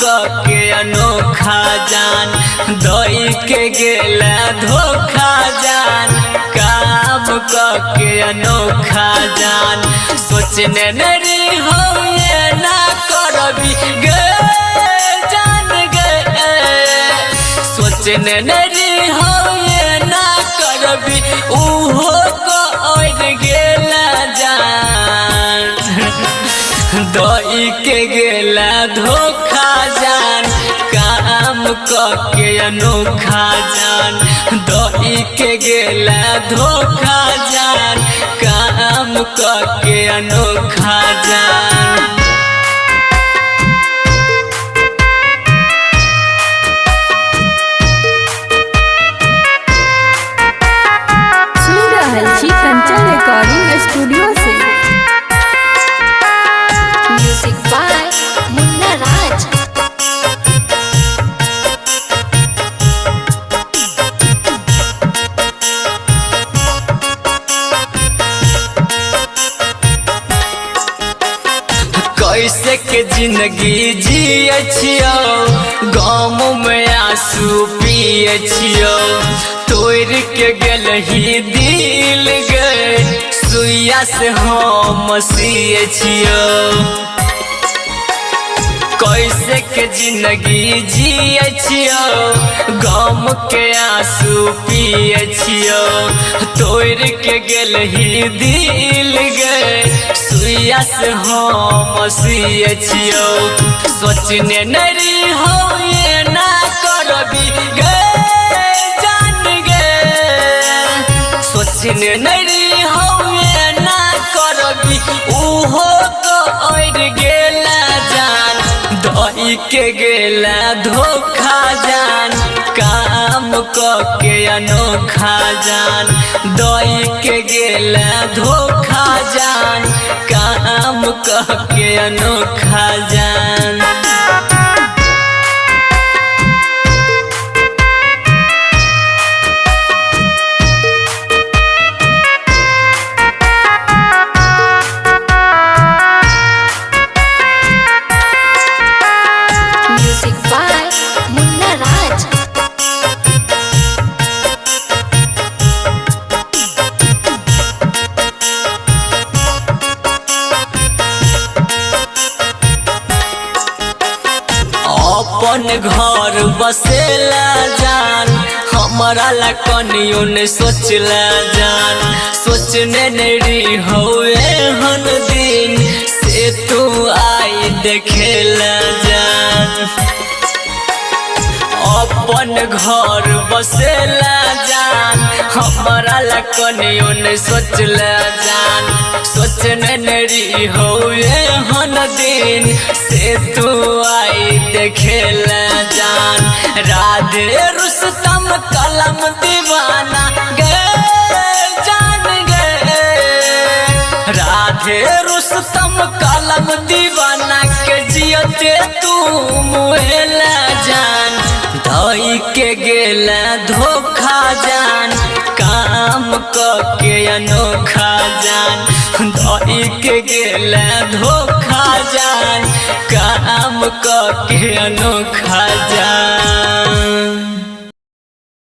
के अनोखा जान दई के गेला धोखा जान काम के अनोखा जान सोचने नरी हो ये ना करबी गे जान गे सोचने नरी हो ये ना करबी उहो को और गेला जान दई के गेला धोखा जान काम के अनोखा जान दई के गेला धोखा जान काम के अनोखा जान। सुन रहल छी कंचन रिकॉर्डिंग स्टूडियो से। म्यूजिक बाय मुन्ना राज। कैसे के जिंदगी जिए छियो गाम में आंसू पिए छियो तोड़ के गेल ही दिल गए सुइया से हम सिए छियो कैसे के जिंदगी जिए छियो गाम के आंसू पिए छियो तोड़ के गेल ही दिल गए सुइया से हम सिए छियो सोचने नरी हो ये ना करबी गे जान गे सोचने नरी हो ये ना करबी उहो तो और गेला जान दई के गेला धोखा जान काम के अनोखा जान दई के गेला धोखा जान काम के अनोखा जान। म्यूजिक बाय मुन्ना राज। अपन घर बसेला जान हमारा ला कनियो ने सोचला जान सोचने नरी होए हन दिन से तू आई देखेला जान अपन घर बसेला जान हमारा ला कनियो ने सोचला जान सोचने नरी होए हन दिन से तू आई देखेला जान राधे रुस्तम कलम दीवाना गे जान गे राधे रुस्तम कलम दीवाना के जियते तू मुहेला जान दई के गेला धोखा जान काम के अनोखा जान दई के गेला धोखा जान काम के अनोखा जान।